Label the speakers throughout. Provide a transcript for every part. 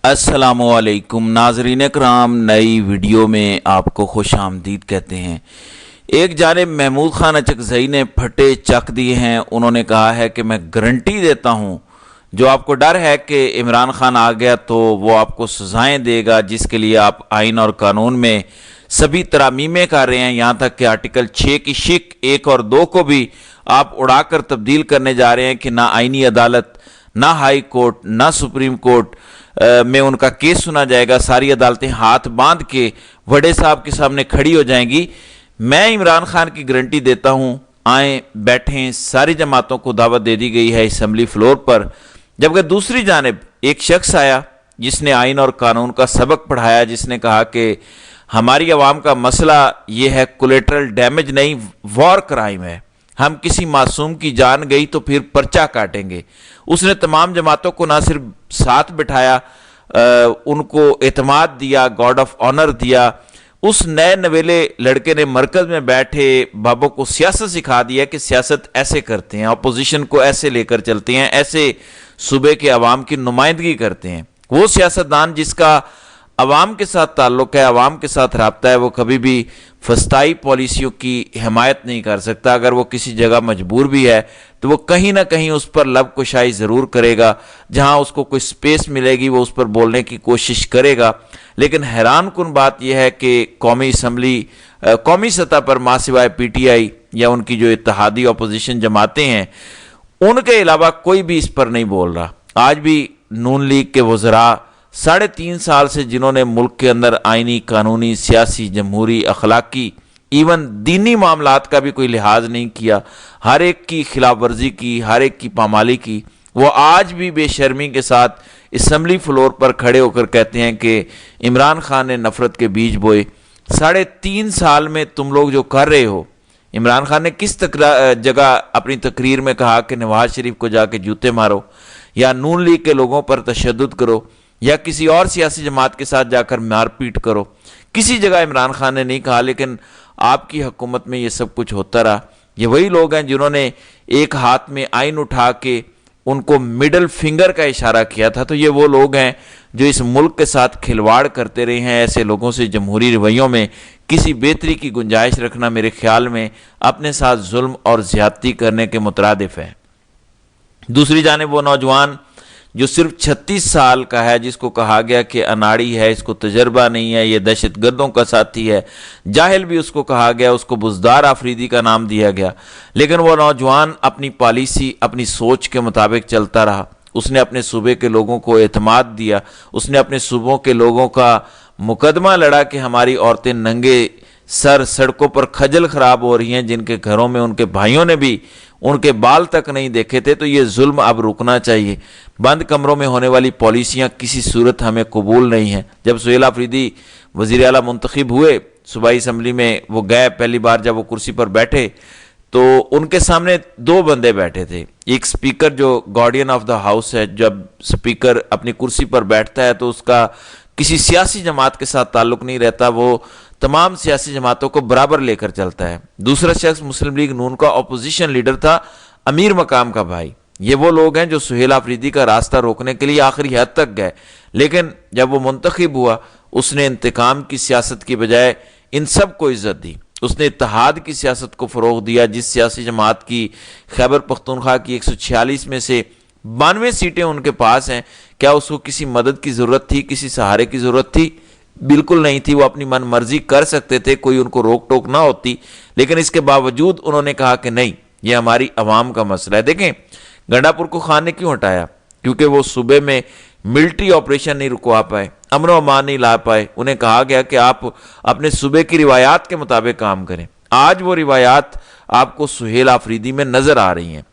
Speaker 1: अस्सलाम वालेकुम नाजरीन कराम, नई वीडियो में आपको खुश आमदीद कहते हैं। एक जानिब महमूद खान अचकज़ई ने फटे चक दिए हैं। उन्होंने कहा है कि मैं गारंटी देता हूं, जो आपको डर है कि इमरान खान आ गया तो वो आपको सजाएं देगा, जिसके लिए आप आइन और कानून में सभी तरामीमें कर रहे हैं, यहाँ तक कि आर्टिकल 6 की शिक 1 और 2 को भी आप उड़ाकर तब्दील करने जा रहे हैं कि ना आइनी अदालत, ना हाई कोर्ट, ना सुप्रीम कोर्ट में उनका केस सुना जाएगा। सारी अदालतें हाथ बांध के बड़े साहब के सामने खड़ी हो जाएंगी। मैं इमरान खान की गारंटी देता हूं, आए बैठें। सारी जमातों को दावत दे दी गई है असम्बली फ्लोर पर। जबकि दूसरी जानिब एक शख्स आया जिसने आइन और कानून का सबक पढ़ाया, जिसने कहा कि हमारी आवाम का मसला ये है कोलेटरल डैमेज नहीं, वॉर क्राइम है। हम किसी मासूम की जान गई तो फिर पर्चा काटेंगे। उसने तमाम जमातों को ना सिर्फ साथ बिठाया, उनको एतमाद दिया, गॉड ऑफ ऑनर दिया। उस नए नवेले लड़के ने मरकज में बैठे बाबों को सियासत सिखा दिया कि सियासत ऐसे करते हैं, अपोजिशन को ऐसे लेकर चलते हैं, ऐसे सूबे के अवाम की नुमाइंदगी करते हैं। वो सियासतदान जिसका अवाम के साथ ताल्लुक है, अवाम के साथ राब्ता है, वो कभी भी फस्ताई पॉलिसियों की हिमायत नहीं कर सकता। अगर वो किसी जगह मजबूर भी है तो वो कहीं ना कहीं उस पर लब कुशाई ज़रूर करेगा। जहां उसको कोई स्पेस मिलेगी वो उस पर बोलने की कोशिश करेगा। लेकिन हैरान कुन बात यह है कि कौमी असम्बली, कौमी सतह पर मां सिवाय PTI या उनकी जो इत्तेहादी अपोजिशन जमातें हैं, उनके अलावा कोई भी इस पर नहीं बोल रहा। आज भी नून लीग के वज़रा 3.5 साल से जिन्होंने मुल्क के अंदर आइनी, कानूनी, सियासी, जमहूरी, अखलाकी, इवन दीनी मामलात का भी कोई लिहाज नहीं किया, हर एक की खिलाफ वर्जी की, हर एक की पामाली की, वो आज भी बेशर्मी के साथ असम्बली फ्लोर पर खड़े होकर कहते हैं कि इमरान खान ने नफरत के बीज बोए। 3.5 साल में तुम लोग जो कर रहे हो, इमरान खान ने किस जगह अपनी तकरीर में कहा कि नवाज शरीफ को जाके जूते मारो, या नून लीग के लोगों पर तशद्दुद करो, या किसी और सियासी जमात के साथ जाकर मारपीट करो? किसी जगह इमरान खान ने नहीं कहा। लेकिन आपकी हुकूमत में ये सब कुछ होता रहा। ये वही लोग हैं जिन्होंने एक हाथ में आइन उठा के उनको मिडल फिंगर का इशारा किया था। तो ये वो लोग हैं जो इस मुल्क के साथ खिलवाड़ करते रहे हैं। ऐसे लोगों से जमहूरी रवैयों में किसी बेहतरी की गुंजाइश रखना मेरे ख्याल में अपने साथ जुल्म और ज्यादती करने के मुतरादिफ है। दूसरी जानिब वो नौजवान जो सिर्फ 36 साल का है, जिसको कहा गया कि अनाड़ी है, इसको तजर्बा नहीं है, ये दहशत गर्दों का साथी है, जाहिल भी उसको कहा गया, उसको बुज़दार आफरीदी का नाम दिया गया। लेकिन वो नौजवान अपनी पॉलिसी, अपनी सोच के मुताबिक चलता रहा। उसने अपने सूबे के लोगों को एतमाद दिया। उसने अपने सूबों के लोगों का मुकदमा लड़ा कि हमारी औरतें नंगे सर सड़कों पर खजल खराब हो रही हैं, जिनके घरों में उनके भाइयों ने भी उनके बाल तक नहीं देखे थे। तो ये जुल्म अब रुकना चाहिए। बंद कमरों में होने वाली पॉलिसियां किसी सूरत हमें कबूल नहीं है। जब सुहेल आफरीदी वज़ीर आला मुंतखब हुए, सूबाई असम्बली में वो गए, पहली बार जब वो कुर्सी पर बैठे तो उनके सामने 2 बंदे बैठे थे। एक स्पीकर जो गार्डियन ऑफ द हाउस है, जब स्पीकर अपनी कुर्सी पर बैठता है तो उसका किसी सियासी जमात के साथ ताल्लुक नहीं रहता, वो तमाम सियासी जमातों को बराबर लेकर चलता है। दूसरा शख्स मुस्लिम लीग नून का अपोजिशन लीडर था, अमीर मकाम का भाई। ये वो लोग हैं जो सुहेल आफरीदी का रास्ता रोकने के लिए आखिरी हद तक गए। लेकिन जब वो मुंतखब हुआ, उसने इंतकाम की सियासत की बजाय इन सब को इज्जत दी। उसने इत्तेहाद की सियासत को फरोग दिया। जिस सियासी जमात की खैबर पख्तूनख्वा की 146 में से 92 सीटें उनके पास हैं, क्या उसको किसी मदद की ज़रूरत थी, किसी सहारे की ज़रूरत थी? बिल्कुल नहीं थी। वो अपनी मन मर्जी कर सकते थे, कोई उनको रोक टोक ना होती। लेकिन इसके बावजूद उन्होंने कहा कि नहीं, ये हमारी आवाम का मसला है। देखें, गंडापुर को खान ने क्यों हटाया? क्योंकि वो सूबे में मिलिट्री ऑपरेशन नहीं रुकवा पाए, अमन व अमान नहीं ला पाए। उन्हें कहा गया कि आप अपने सूबे की रिवायात के मुताबिक काम करें। आज वो रिवायात आपको सुहेल आफरीदी में नजर आ रही हैं।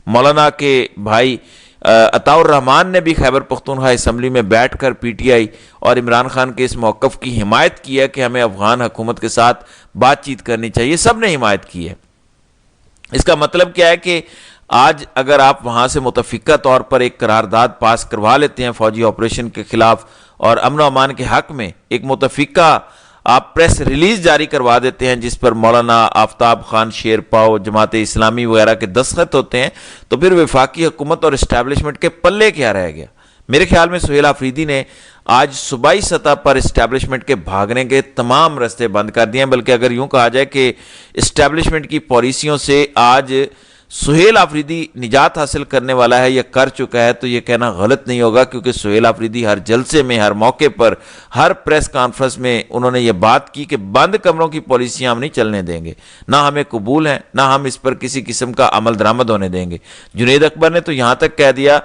Speaker 1: मौलाना के भाई अताउर रहमान ने भी खैबर पख्तूनख्वा असम्बली में बैठकर PTI और इमरान खान के इस मौक़िफ़ की हिमायत की है कि हमें अफगान हुकूमत के साथ बातचीत करनी चाहिए। सब ने हिमायत की है। इसका मतलब क्या है कि आज अगर आप वहां से मुतफ़िका तौर पर एक करारदाद पास करवा लेते हैं फौजी ऑपरेशन के खिलाफ और अमन व अमान के हक में, एक मुतफ़िका आप प्रेस रिलीज जारी करवा देते हैं जिस पर मौलाना आफ्ताब खान शेरपाओ, जमात इस्लामी वगैरह के दस्तखत होते हैं, तो फिर वफाकी हुकूमत और इस्टेब्लिशमेंट के पल्ले क्या रह गया? میرے خیال میں سہیل آفریدی نے آج صوبائی سطح پر اسٹیبلشمنٹ کے بھاگنے کے تمام راستے بند کر دیے ہیں، بلکہ اگر یوں کہا جائے کہ اسٹیبلشمنٹ کی پالیسیوں سے آج سہیل آفریدی نجات حاصل کرنے والا ہے یا کر چکا ہے، تو یہ کہنا غلط نہیں ہوگا، کیونکہ سہیل آفریدی ہر جلسے میں، ہر موقع پر، ہر پریس کانفرنس میں انہوں نے یہ بات کی کہ بند کمروں کی پالیسیاں ہم نہیں چلنے دیں گے، نہ ہمیں قبول ہیں، نہ ہم اس پر کسی قسم کا عمل درآمد ہونے دیں گے۔ جنید اکبر نے تو یہاں تک کہہ دیا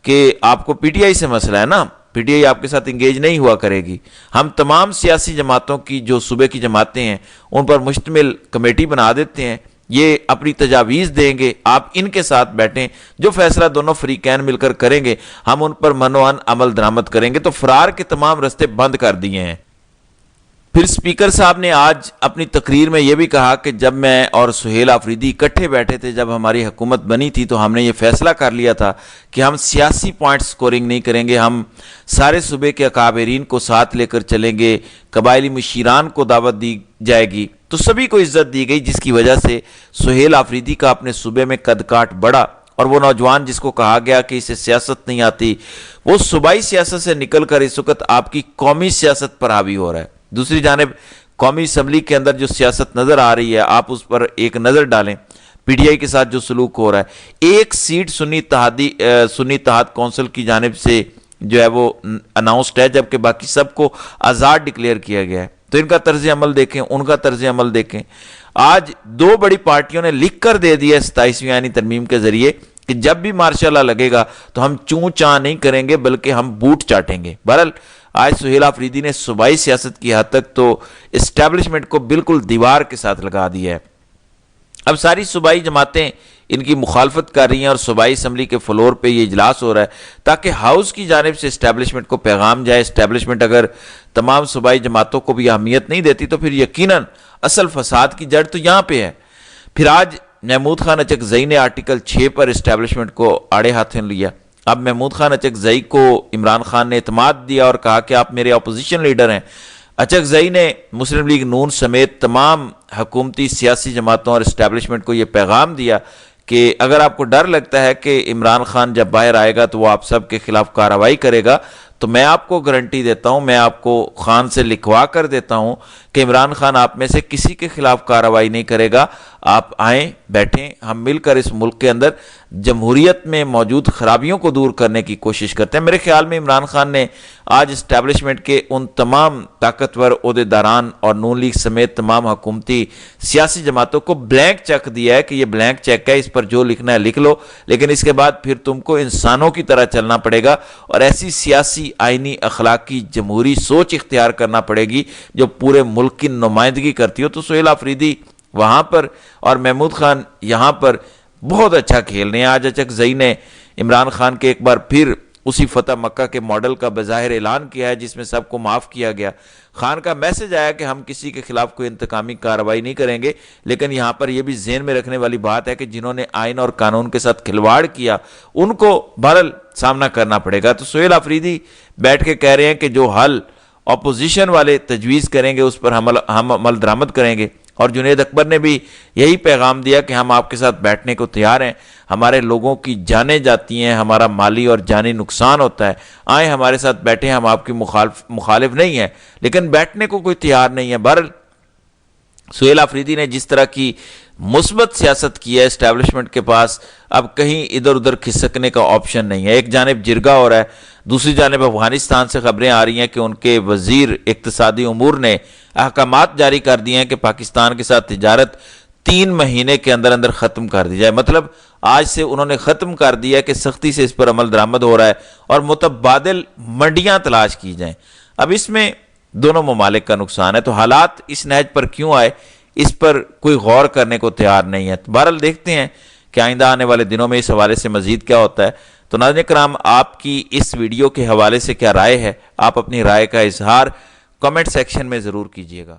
Speaker 1: کہ آپ کو پی ٹی آئی سے مسئلہ ہے نا، پی ٹی آئی آپ کے ساتھ انگیج نہیں ہوا کرے گی، ہم تمام سیاسی جماعتوں کی جو صوبے کی جماعتیں ہیں ان پر مشتمل کمیٹی بنا دیتے ہیں، یہ اپنی تجاویز دیں گے، آپ ان کے ساتھ بیٹھیں، جو فیصلہ دونوں فریقین مل کر کریں گے ہم ان پر منوعن عمل درآمد کریں گے۔ تو فرار کے تمام راستے بند کر دیے ہیں۔ پھر سپیکر صاحب نے آج اپنی تقریر میں یہ بھی کہا کہ جب میں اور سہیل آفریدی اکٹھے بیٹھے تھے، جب ہماری حکومت بنی تھی، تو ہم نے یہ فیصلہ کر لیا تھا کہ ہم سیاسی پوائنٹ سکورنگ نہیں کریں گے، ہم سارے صوبے کے اکابرین کو ساتھ لے کر چلیں گے، قبائلی مشیران کو دعوت دی جائے گی، تو سبھی کو عزت دی گئی، جس کی وجہ سے سہیل آفریدی کا اپنے صوبے میں قد کاٹ بڑھا، اور وہ نوجوان جس کو کہا گیا کہ اسے سیاست نہیں آتی، وہ صوبائی سیاست سے نکل کر اس وقت آپ کی قومی سیاست پر حاوی ہو رہا ہے۔ دوسری جانب قومی اسمبلی کے اندر جو سیاست نظر آ رہی ہے، آپ اس پر ایک نظر ڈالیں، پی ٹی آئی کے ساتھ جو سلوک ہو رہا ہے، ایک سیٹ سنی اتحاد کونسل کی جانب سے جو ہے وہ اناؤنسڈ ہے، جبکہ باقی سب کو آزاد ڈکلیئر کیا گیا ہے۔ تو ان کا طرز عمل دیکھیں، ان کا طرز عمل دیکھیں۔ آج دو بڑی پارٹیوں نے لکھ کر دے دیا 27ویں آئینی ترمیم کے ذریعے کہ جب بھی مارشاء اللہ لگے گا تو ہم چوں چاں نہیں کریں گے، بلکہ ہم بوٹ چاٹیں گے۔ بہرحال آج سہیل آفریدی نے صوبائی سیاست کی حد تک تو اسٹیبلشمنٹ کو بالکل دیوار کے ساتھ لگا دیا ہے۔ اب ساری صوبائی جماعتیں ان کی مخالفت کر رہی ہیں، اور صوبائی اسمبلی کے فلور پہ یہ اجلاس ہو رہا ہے تاکہ ہاؤس کی جانب سے اسٹیبلشمنٹ کو پیغام جائے۔ اسٹیبلشمنٹ اگر تمام صوبائی جماعتوں کو بھی اہمیت نہیں دیتی تو پھر یقیناً اصل فساد کی جڑ تو یہاں پہ ہے۔ پھر آج محمود خان اچکزئی نے آرٹیکل 6 پر اسٹیبلشمنٹ کو آڑے ہاتھوں لیا۔ اب محمود خان اچکزئی کو عمران خان نے اعتماد دیا اور کہا کہ آپ میرے اپوزیشن لیڈر ہیں۔ اچکزئی نے مسلم لیگ نون سمیت تمام حکومتی سیاسی جماعتوں اور اسٹیبلشمنٹ کو یہ پیغام دیا کہ اگر آپ کو ڈر لگتا ہے کہ عمران خان جب باہر آئے گا تو وہ آپ سب کے خلاف کارروائی کرے گا، تو میں آپ کو گارنٹی دیتا ہوں، میں آپ کو خان سے لکھوا کر دیتا ہوں کہ عمران خان آپ میں سے کسی کے خلاف کارروائی نہیں کرے گا۔ آپ آئیں، بیٹھیں، ہم مل کر اس ملک کے اندر جمہوریت میں موجود خرابیوں کو دور کرنے کی کوشش کرتے ہیں۔ میرے خیال میں عمران خان نے آج اسٹیبلشمنٹ کے ان تمام طاقتور عہدیداران اور نون لیگ سمیت تمام حکومتی سیاسی جماعتوں کو بلینک چیک دیا ہے کہ یہ بلینک چیک ہے، اس پر جو لکھنا ہے لکھ لو، لیکن اس کے بعد پھر تم کو انسانوں کی طرح چلنا پڑے گا اور ایسی سیاسی، آئینی، اخلاقی، جمہوری سوچ اختیار کرنا پڑے گی جو پورے ملک کی نمائندگی کرتی ہو۔ تو سہیل آفریدی وہاں پر اور محمود خان یہاں پر بہت اچھا کھیل رہے ہیں۔ آج اچکزئی نے عمران خان کے ایک بار پھر اسی فتح مکہ کے ماڈل کا بظاہر اعلان کیا ہے جس میں سب کو معاف کیا گیا۔ خان کا میسج آیا کہ ہم کسی کے خلاف کوئی انتقامی کارروائی نہیں کریں گے، لیکن یہاں پر یہ بھی ذہن میں رکھنے والی بات ہے کہ جنہوں نے آئین اور قانون کے ساتھ کھلواڑ کیا ان کو بہرحال سامنا کرنا پڑے گا۔ تو سہیل آفریدی بیٹھ کے کہہ رہے ہیں کہ جو حل اپوزیشن والے تجویز کریں گے اس پر ہم عمل درآمد کریں گے، اور جنید اکبر نے بھی یہی پیغام دیا کہ ہم آپ کے ساتھ بیٹھنے کو تیار ہیں، ہمارے لوگوں کی جانیں جاتی ہیں، ہمارا مالی اور جانی نقصان ہوتا ہے، آئیں ہمارے ساتھ بیٹھیں، ہم آپ کی مخالف نہیں ہیں، لیکن بیٹھنے کو کوئی تیار نہیں ہے۔ بہرحال سہیل آفریدی نے جس طرح کی مثبت سیاست کی ہے، اسٹیبلشمنٹ کے پاس اب کہیں ادھر ادھر کھسکنے کا آپشن نہیں ہے۔ ایک جانب جرگا ہو رہا ہے، دوسری جانب افغانستان سے خبریں آ رہی ہیں کہ ان کے وزیر اقتصادی امور نے احکامات جاری کر دیے ہیں کہ پاکستان کے ساتھ تجارت 3 مہینے کے اندر اندر ختم کر دی جائے۔ مطلب آج سے انہوں نے ختم کر دیا کہ سختی سے اس پر عمل درآمد ہو رہا ہے اور متبادل منڈیاں تلاش کی جائیں۔ اب اس میں دونوں ممالک کا نقصان ہے، تو حالات اس نہج پر کیوں آئے اس پر کوئی غور کرنے کو تیار نہیں ہے۔ بہرحال دیکھتے ہیں کہ آئندہ آنے والے دنوں میں اس حوالے سے مزید کیا ہوتا ہے۔ تو ناظرین کرام، آپ کی اس ویڈیو کے حوالے سے کیا رائے ہے؟ آپ اپنی رائے کا اظہار کمنٹ سیکشن میں ضرور کیجیے گا۔